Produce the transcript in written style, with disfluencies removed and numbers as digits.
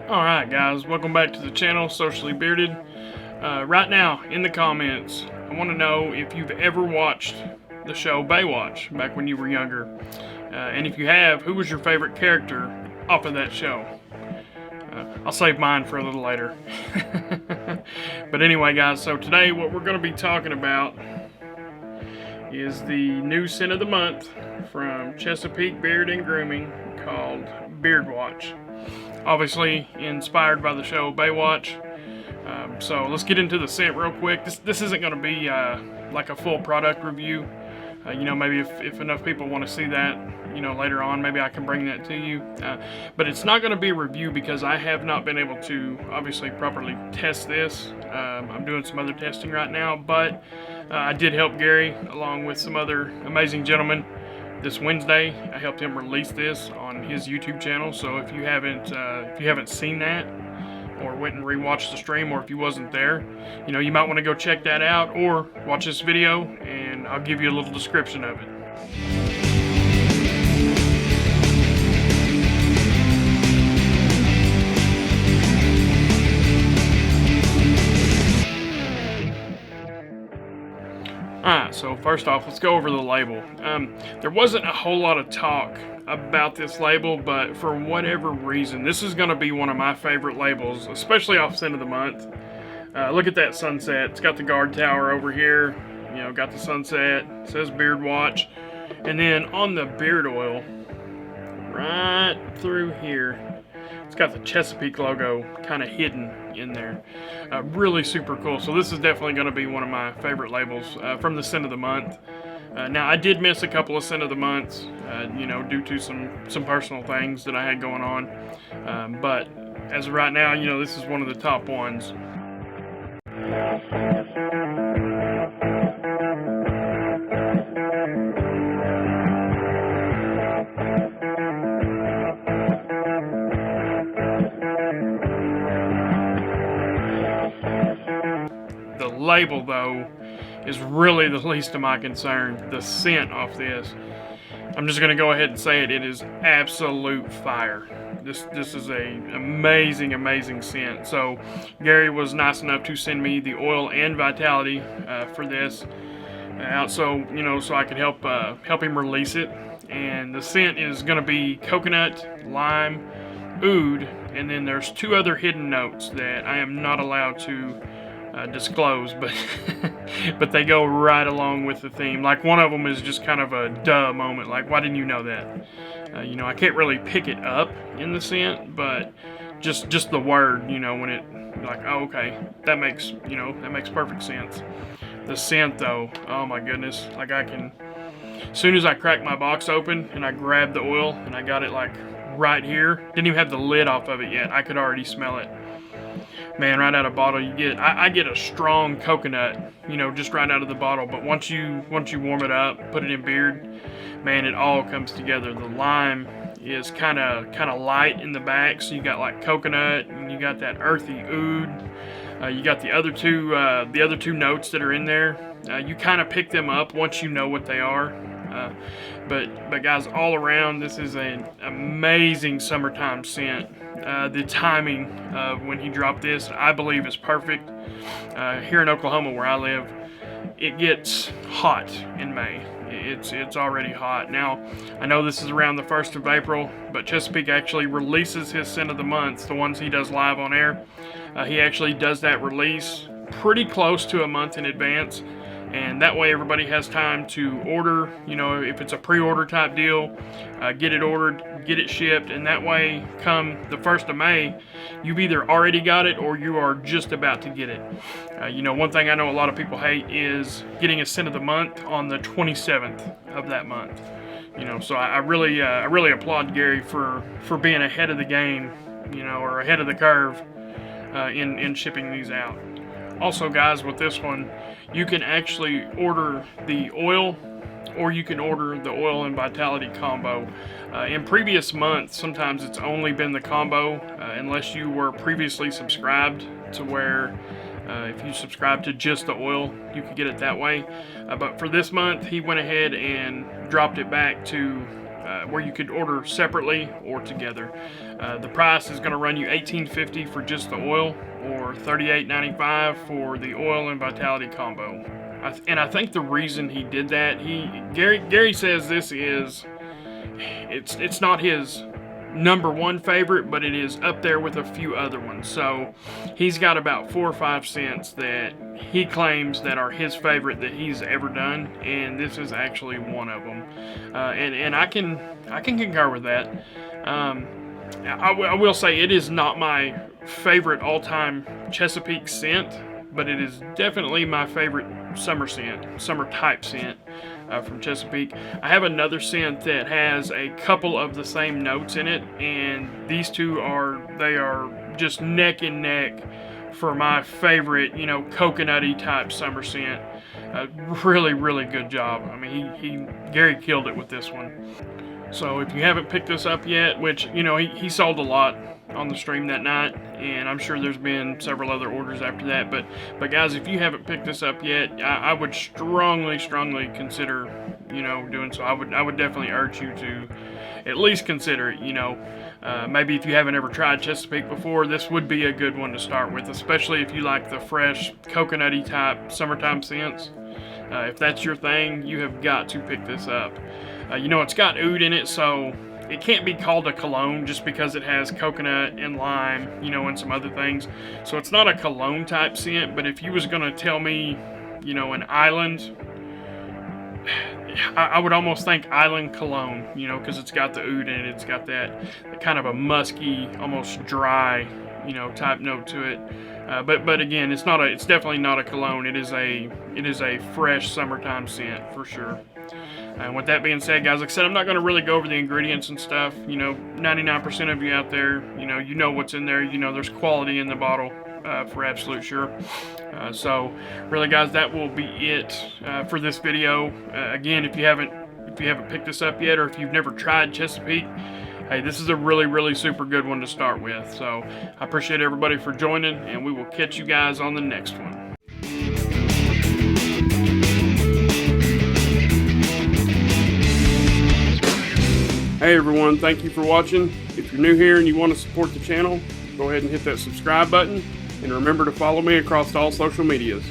Alright guys, welcome back to the channel, Socially Bearded. Right now, in the comments, I want to know if you've ever watched the show Baywatch, back when you were younger. And if you have, who was your favorite character off of that show? I'll save mine for a little later. But anyway guys, so today what we're going to be talking about is the new scent of the month from Chesapeake Beard and Grooming called Beard Watch. Obviously inspired by the show Baywatch. So let's get into the scent real quick. This isn't going to be like a full product review. Maybe if enough people want to see that, later on, maybe I can bring that to you. But it's not going to be a review because I have not been able to obviously properly test this. I'm doing some other testing right now, but I did help Gary along with some other amazing gentlemen. This Wednesday, I helped him release this on his YouTube channel. So if you haven't seen that, or went and rewatched the stream, or if you wasn't there, you might want to go check that out, or watch this video, and I'll give you a little description of it. Alright, so first off, let's go over the label. There wasn't a whole lot of talk about this label, but for whatever reason, this is going to be one of my favorite labels, especially off Scent of the Month. Look at that sunset. It's got the guard tower over here, got the sunset. It says Beard Watch. And then on the beard oil, right through here, it's got the Chesapeake logo kind of hidden in there. Really super cool. So this is definitely going to be one of my favorite labels from the Scent of the Month. Now I did miss a couple of Scent of the Months, due to some personal things that I had going on. But as of right now, this is one of the top ones. The label, though, is really the least of my concern. The scent off this, I'm just going to go ahead and say it is absolute fire. This is a amazing scent. So Gary was nice enough to send me the oil and vitality for this out, so I could help him release it. And the scent is going to be coconut, lime, oud, and then there's two other hidden notes that I am not allowed to disclose, but but they go right along with the theme. Like, one of them is just kind of a duh moment, like, why didn't you know that? I can't really pick it up in the scent, but just the word, when it, like, oh, okay, that makes perfect sense. The scent, though, oh my goodness, like, I can, as soon as I cracked my box open and I grabbed the oil and I got it like right here, didn't even have the lid off of it yet, I could already smell it. Man, right out of bottle, you get, I get a strong coconut, just right out of the bottle. But once you warm it up, put it in beard, man, it all comes together. The lime is kind of light in the back, so you got like coconut, and you got that earthy oud. You got the other two notes that are in there. You kind of pick them up once you know what they are. But guys, all around, this is an amazing summertime scent. The timing of when he dropped this, I believe, is perfect. Here in Oklahoma, where I live, it gets hot in May. It's already hot. Now, I know this is around the 1st of April, but Chesapeake actually releases his Scent of the Months, the ones he does live on air. He actually does that release pretty close to a month in advance. And that way everybody has time to order, if it's a pre-order type deal, get it ordered, get it shipped, and that way come the 1st of May, you've either already got it or you are just about to get it. One thing I know a lot of people hate is getting a Scent of the Month on the 27th of that month. So I really applaud Gary for being ahead of the game, or ahead of the curve in shipping these out. Also, guys, with this one, you can actually order the oil, or you can order the oil and vitality combo. In previous months, sometimes it's only been the combo, unless you were previously subscribed to where if you subscribe to just the oil, you could get it that way. But for this month, he went ahead and dropped it back to where you could order separately or together. The price is going to run you $18.50 for just the oil, or $38.95 for the oil and vitality combo. And I think the reason he did that, Gary says this is, it's not his number one favorite, but it is up there with a few other ones. So he's got about 4 or 5 scents that he claims that are his favorite that he's ever done, and this is actually one of them. And I can concur with that. I will say it is not my favorite all-time Chesapeake scent, but it is definitely my favorite summer type scent from Chesapeake. I have another scent that has a couple of the same notes in it, and these two are just neck and neck for my favorite, coconutty type summer scent. Really, really good job. I mean, Gary killed it with this one. So if you haven't picked this up yet, which, he sold a lot on the stream that night, and I'm sure there's been several other orders after that, but guys, if you haven't picked this up yet, I would strongly consider, doing so. I would definitely urge you to at least consider it. Maybe if you haven't ever tried Chesapeake before, this would be a good one to start with, especially if you like the fresh, coconutty type summertime scents. If that's your thing, you have got to pick this up. It's got oud in it, so it can't be called a cologne just because it has coconut and lime, and some other things. So it's not a cologne type scent, but if you was going to tell me, an island, I would almost think island cologne, because it's got the oud in it. It's got that kind of a musky, almost dry, type note to it. But again, it's definitely not a cologne. It is a fresh summertime scent for sure. And with that being said, guys, like I said, I'm not going to really go over the ingredients and stuff. 99% of you out there, you know what's in there. There's quality in the bottle for absolute sure. So really, guys, that will be it for this video. Again, if you haven't picked this up yet, or if you've never tried Chesapeake, hey, this is a really, really super good one to start with. So I appreciate everybody for joining, and we will catch you guys on the next one. Hey everyone, thank you for watching. If you're new here and you want to support the channel, go ahead and hit that subscribe button, and remember to follow me across all social medias.